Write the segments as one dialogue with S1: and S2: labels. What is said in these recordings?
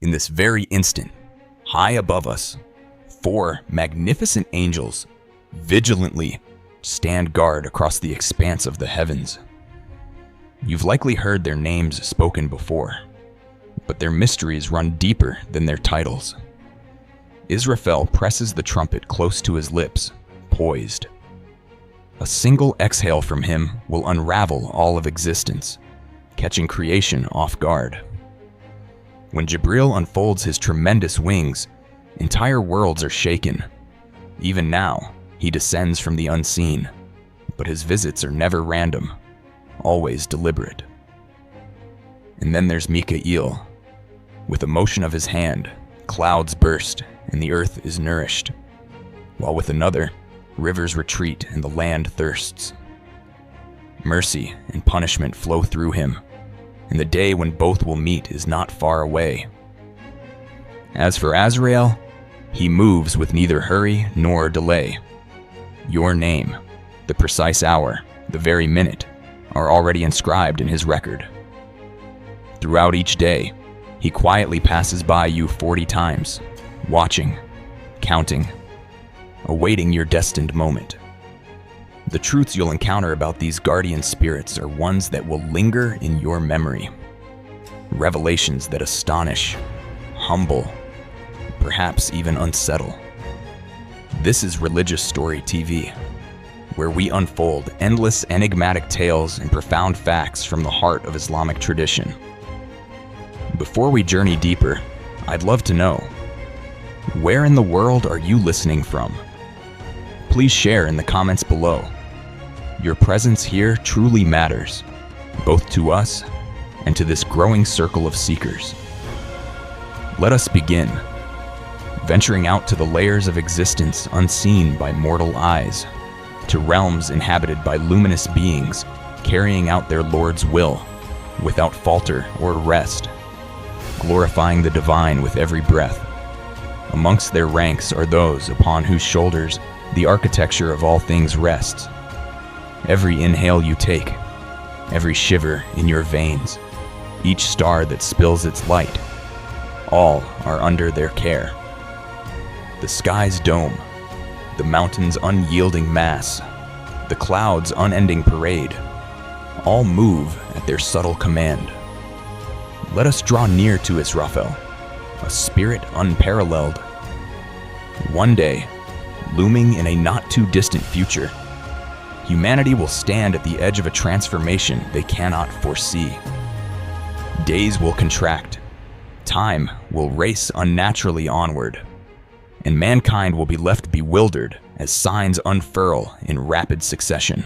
S1: In this very instant, high above us, 4 magnificent angels vigilantly stand guard across the expanse of the heavens. You've likely heard their names spoken before, but their mysteries run deeper than their titles. Israfel presses the trumpet close to his lips, poised. A single exhale from him will unravel all of existence, catching creation off guard. When Jibril unfolds his tremendous wings, entire worlds are shaken. Even now, he descends from the unseen, but his visits are never random, always deliberate. And then there's Mikael. With a motion of his hand, clouds burst and the earth is nourished, while with another, rivers retreat and the land thirsts. Mercy and punishment flow through him, and the day when both will meet is not far away. As for Azrael, he moves with neither hurry nor delay. Your name, the precise hour, the very minute, are already inscribed in his record. Throughout each day, he quietly passes by you 40 times, watching, counting, awaiting your destined moment. The truths you'll encounter about these guardian spirits are ones that will linger in your memory. Revelations that astonish, humble, perhaps even unsettle. This is Religious Story TV, where we unfold endless enigmatic tales and profound facts from the heart of Islamic tradition. Before we journey deeper, I'd love to know, where in the world are you listening from? Please share in the comments below. Your presence here truly matters, both to us and to this growing circle of seekers. Let us begin, venturing out to the layers of existence unseen by mortal eyes, to realms inhabited by luminous beings carrying out their Lord's will without falter or rest, glorifying the divine with every breath. Amongst their ranks are those upon whose shoulders the architecture of all things rests. Every inhale you take, every shiver in your veins, each star that spills its light, all are under their care. The sky's dome, the mountain's unyielding mass, the clouds' unending parade, all move at their subtle command. Let us draw near to Israfel, a spirit unparalleled. One day, looming in a not-too-distant future, humanity will stand at the edge of a transformation they cannot foresee. Days will contract, time will race unnaturally onward, and mankind will be left bewildered as signs unfurl in rapid succession.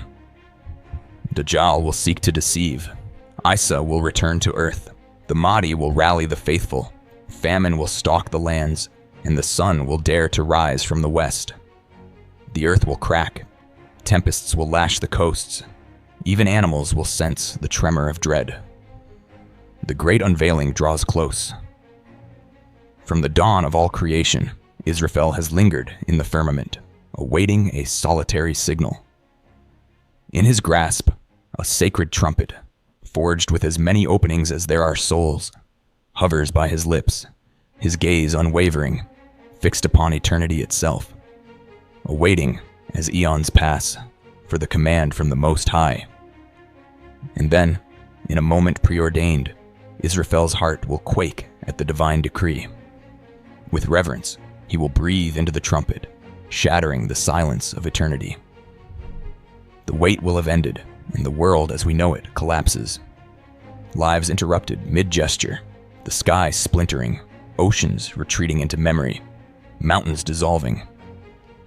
S1: Dajjal will seek to deceive, Isa will return to earth, the Mahdi will rally the faithful, famine will stalk the lands, and the sun will dare to rise from the west. The earth will crack, tempests will lash the coasts, even animals will sense the tremor of dread. The great unveiling draws close. From the dawn of all creation, Israfel has lingered in the firmament, awaiting a solitary signal. In his grasp, a sacred trumpet, forged with as many openings as there are souls, hovers by his lips, his gaze unwavering, fixed upon eternity itself, awaiting, as eons pass, for the command from the Most High. And then, in a moment preordained, Israfel's heart will quake at the divine decree. With reverence, he will breathe into the trumpet, shattering the silence of eternity. The wait will have ended, and the world as we know it collapses. Lives interrupted mid-gesture, the sky splintering, oceans retreating into memory, mountains dissolving,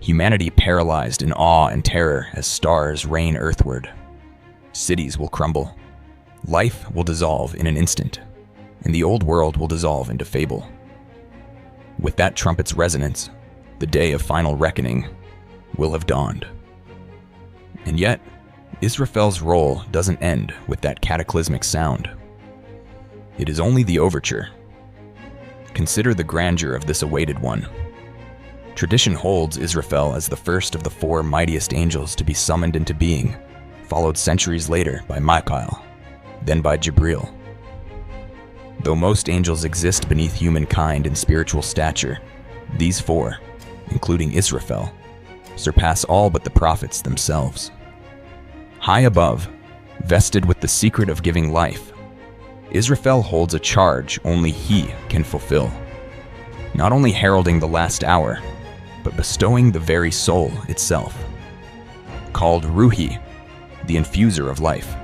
S1: humanity paralyzed in awe and terror as stars rain earthward. Cities will crumble, life will dissolve in an instant, and the old world will dissolve into fable. With that trumpet's resonance, the day of final reckoning will have dawned. And yet, Israfel's role doesn't end with that cataclysmic sound. It is only the overture. Consider the grandeur of this awaited one. Tradition holds Israfel as the first of the 4 mightiest angels to be summoned into being, followed centuries later by Mikael, then by Jibril. Though most angels exist beneath humankind in spiritual stature, these four, including Israfel, surpass all but the prophets themselves. High above, vested with the secret of giving life, Israfel holds a charge only he can fulfill, not only heralding the last hour, but bestowing the very soul itself. Called Ruhi, the infuser of life,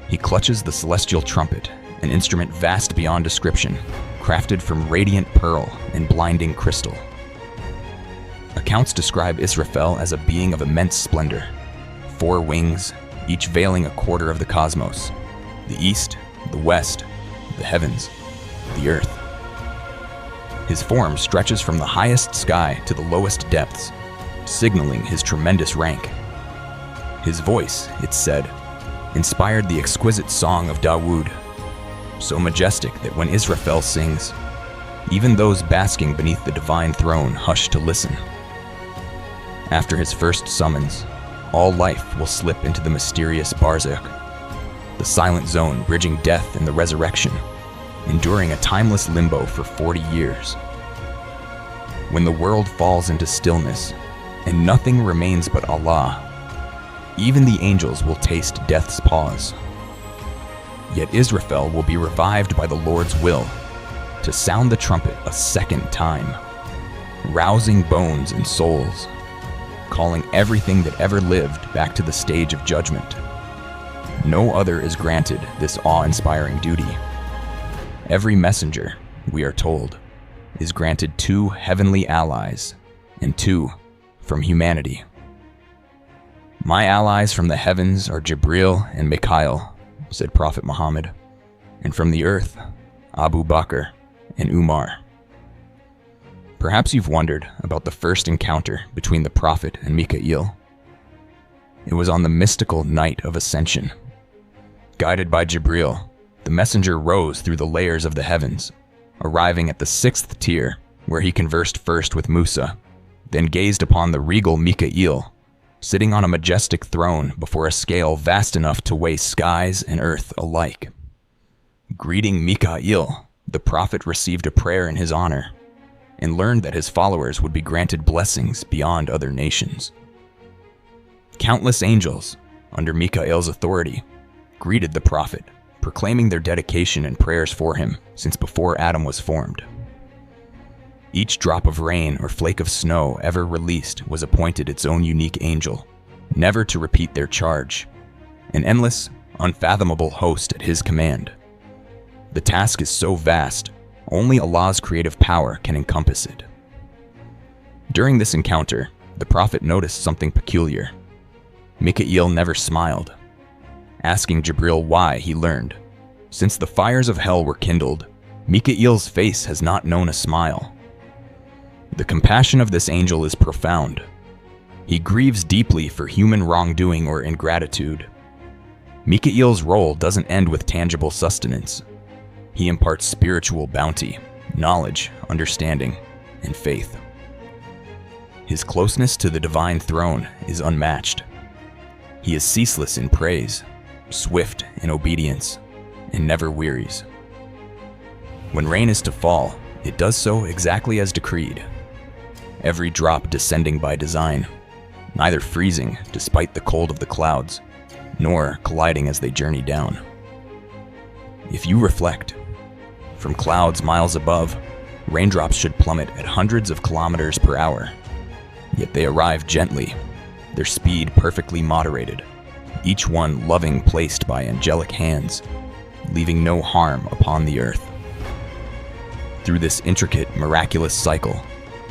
S1: he clutches the celestial trumpet, an instrument vast beyond description, crafted from radiant pearl and blinding crystal. Accounts describe Israfel as a being of immense splendor, 4 wings, each veiling a quarter of the cosmos, the east, the west, the heavens, the earth. His form stretches from the highest sky to the lowest depths, signaling his tremendous rank. His voice, it's said, inspired the exquisite song of Dawood, so majestic that when Israfel sings, even those basking beneath the divine throne hush to listen. After his first summons, all life will slip into the mysterious Barzakh, the silent zone bridging death and the resurrection, enduring a timeless limbo for 40 years. When the world falls into stillness and nothing remains but Allah, even the angels will taste death's pause. Yet Israfel will be revived by the Lord's will to sound the trumpet a second time, rousing bones and souls, calling everything that ever lived back to the stage of judgment. No other is granted this awe-inspiring duty. Every messenger, we are told, is granted 2 heavenly allies and 2 from humanity. My allies from the heavens are Jibril and Mikhail, said Prophet Muhammad, and from the earth, Abu Bakr and Umar. Perhaps you've wondered about the first encounter between the Prophet and Mikhail. It was on the mystical night of ascension. Guided by Jibril, the messenger rose through the layers of the heavens, arriving at the 6th tier, where he conversed first with Musa, then gazed upon the regal Mikhail, sitting on a majestic throne before a scale vast enough to weigh skies and earth alike. Greeting Mikhail, the prophet received a prayer in his honor, and learned that his followers would be granted blessings beyond other nations. Countless angels, under Mikhail's authority, greeted the prophet, proclaiming their dedication and prayers for him since before Adam was formed. Each drop of rain or flake of snow ever released was appointed its own unique angel, never to repeat their charge, an endless, unfathomable host at his command. The task is so vast, only Allah's creative power can encompass it. During this encounter, the prophet noticed something peculiar. Mikhail never smiled. Asking Jibril why, he learned, since the fires of hell were kindled, Mikhail's face has not known a smile. The compassion of this angel is profound. He grieves deeply for human wrongdoing or ingratitude. Mikhail's role doesn't end with tangible sustenance. He imparts spiritual bounty, knowledge, understanding, and faith. His closeness to the divine throne is unmatched. He is ceaseless in praise, swift in obedience, and never wearies. When rain is to fall, it does so exactly as decreed. Every drop descending by design, neither freezing despite the cold of the clouds, nor colliding as they journey down. If you reflect, from clouds miles above, raindrops should plummet at hundreds of kilometers per hour. Yet they arrive gently, their speed perfectly moderated, each one loving placed by angelic hands, leaving no harm upon the earth. Through this intricate, miraculous cycle,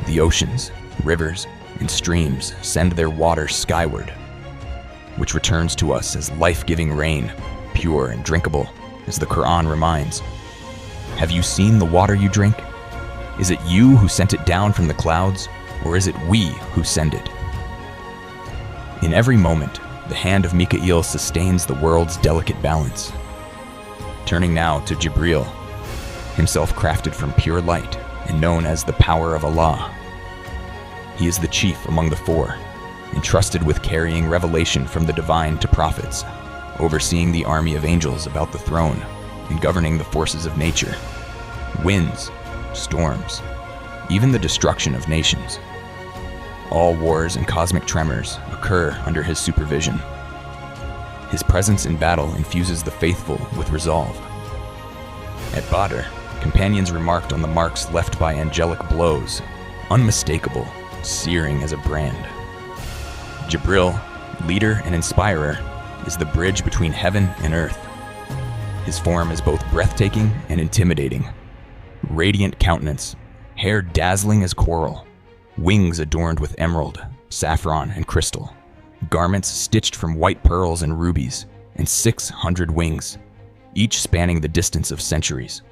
S1: the oceans, rivers, and streams send their water skyward, which returns to us as life-giving rain, pure and drinkable, as the Qur'an reminds. Have you seen the water you drink? Is it you who sent it down from the clouds, or is it we who send it? In every moment, the hand of Mikhail sustains the world's delicate balance. Turning now to Jibril, himself crafted from pure light and known as the power of Allah. He is the chief among the four, entrusted with carrying revelation from the divine to prophets, overseeing the army of angels about the throne, and governing the forces of nature, winds, storms, even the destruction of nations. All wars and cosmic tremors occur under his supervision. His presence in battle infuses the faithful with resolve. At Badr, companions remarked on the marks left by angelic blows, unmistakable, searing as a brand. Jibril, leader and inspirer, is the bridge between heaven and earth. His form is both breathtaking and intimidating. Radiant countenance, hair dazzling as coral, wings adorned with emerald, saffron, and crystal, garments stitched from white pearls and rubies, and 600 wings, each spanning the distance of centuries.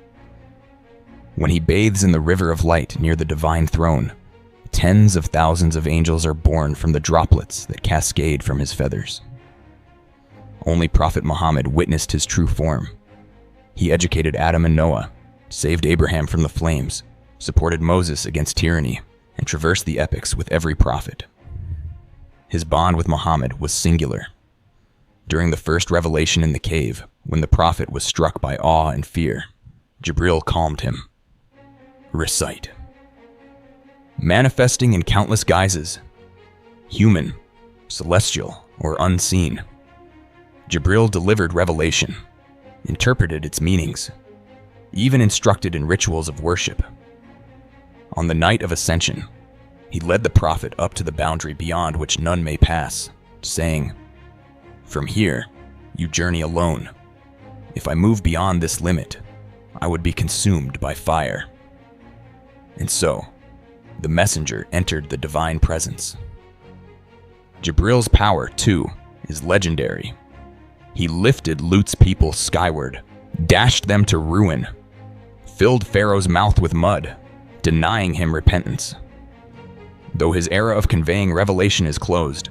S1: When he bathes in the river of light near the divine throne, tens of thousands of angels are born from the droplets that cascade from his feathers. Only Prophet Muhammad witnessed his true form. He educated Adam and Noah, saved Abraham from the flames, supported Moses against tyranny, and traversed the epics with every prophet. His bond with Muhammad was singular. During the first revelation in the cave, when the prophet was struck by awe and fear, Jibril calmed him. Recite. Manifesting in countless guises, human, celestial, or unseen, Jibril delivered revelation, interpreted its meanings, even instructed in rituals of worship. On the night of ascension, he led the prophet up to the boundary beyond which none may pass, saying, "From here, you journey alone. If I move beyond this limit, I would be consumed by fire." And so, the messenger entered the divine presence. Jibril's power, too, is legendary. He lifted Lut's people skyward, dashed them to ruin, filled Pharaoh's mouth with mud, denying him repentance. Though his era of conveying revelation is closed,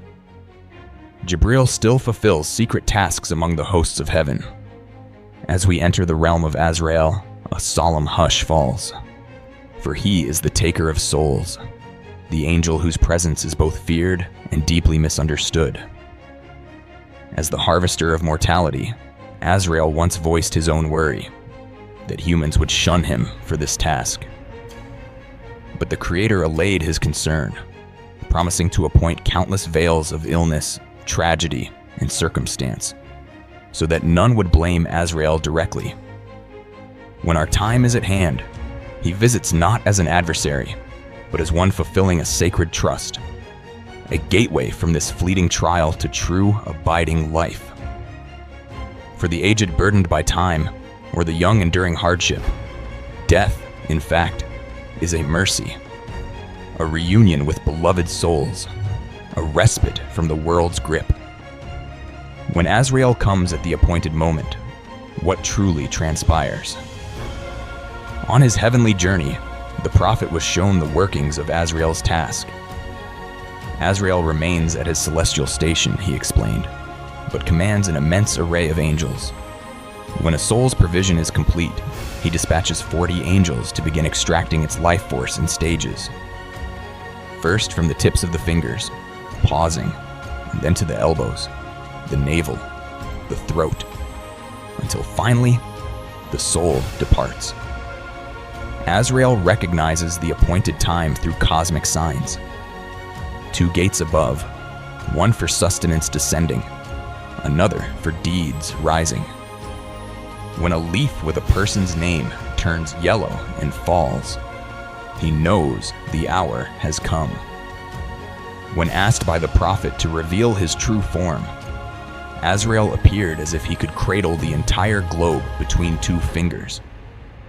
S1: Jibril still fulfills secret tasks among the hosts of heaven. As we enter the realm of Azrael, a solemn hush falls, for he is the taker of souls, the angel whose presence is both feared and deeply misunderstood. As the harvester of mortality, Azrael once voiced his own worry that humans would shun him for this task. But the Creator allayed his concern, promising to appoint countless veils of illness, tragedy, and circumstance, so that none would blame Azrael directly. When our time is at hand, he visits not as an adversary, but as one fulfilling a sacred trust, a gateway from this fleeting trial to true, abiding life. For the aged burdened by time, or the young enduring hardship, death, in fact, is a mercy, a reunion with beloved souls, a respite from the world's grip. When Azrael comes at the appointed moment, what truly transpires? On his heavenly journey, the prophet was shown the workings of Azrael's task. Azrael remains at his celestial station, he explained, but commands an immense array of angels. When a soul's provision is complete, he dispatches 40 angels to begin extracting its life force in stages. First from the tips of the fingers, pausing, and then to the elbows, the navel, the throat, until finally, the soul departs. Azrael recognizes the appointed time through cosmic signs. 2 gates above, one for sustenance descending, another for deeds rising. When a leaf with a person's name turns yellow and falls, he knows the hour has come. When asked by the prophet to reveal his true form, Azrael appeared as if he could cradle the entire globe between 2 fingers,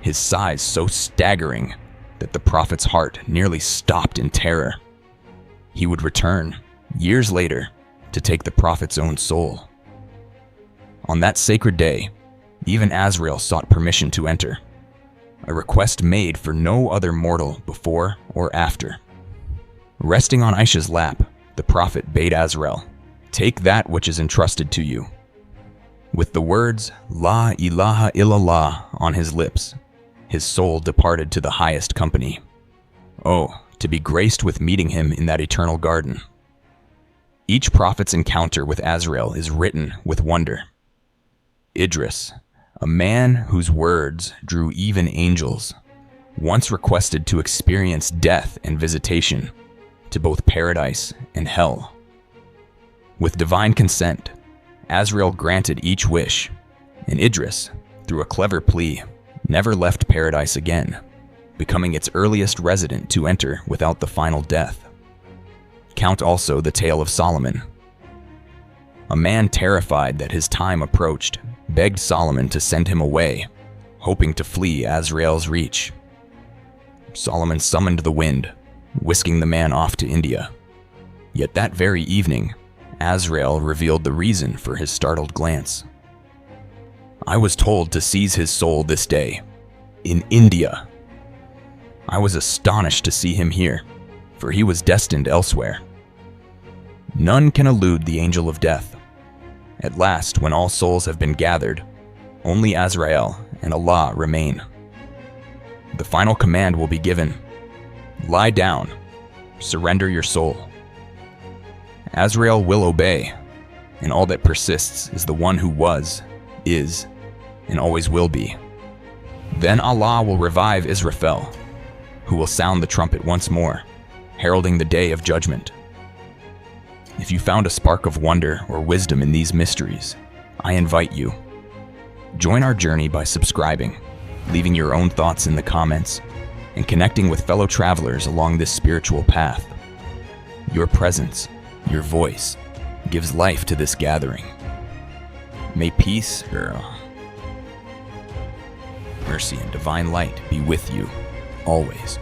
S1: his size so staggering that the prophet's heart nearly stopped in terror. He would return, years later, to take the prophet's own soul. On that sacred day, even Azrael sought permission to enter, a request made for no other mortal before or after. Resting on Aisha's lap, the prophet bade Azrael, "Take that which is entrusted to you." With the words, "La ilaha illallah," on his lips, his soul departed to the highest company. Oh, to be graced with meeting him in that eternal garden. Each prophet's encounter with Azrael is written with wonder. Idris, a man whose words drew even angels, once requested to experience death and visitation to both paradise and hell. With divine consent, Azrael granted each wish, and Idris, through a clever plea, never left paradise again, becoming its earliest resident to enter without the final death. Count also the tale of Solomon. A man terrified that his time approached begged Solomon to send him away, hoping to flee Azrael's reach. Solomon summoned the wind, whisking the man off to India. Yet that very evening, Azrael revealed the reason for his startled glance. "I was told to seize his soul this day, in India." I was astonished to see him here, for he was destined elsewhere. None can elude the angel of death. At last, when all souls have been gathered, only Azrael and Allah remain. The final command will be given: lie down, surrender your soul. Azrael will obey, and all that persists is the one who was, is, and always will be. Then Allah will revive Israfel, who will sound the trumpet once more, heralding the day of judgment. If you found a spark of wonder or wisdom in these mysteries, I invite you. Join our journey by subscribing, leaving your own thoughts in the comments, and connecting with fellow travelers along this spiritual path. Your presence, your voice, gives life to this gathering. May peace, mercy, and divine light be with you, always.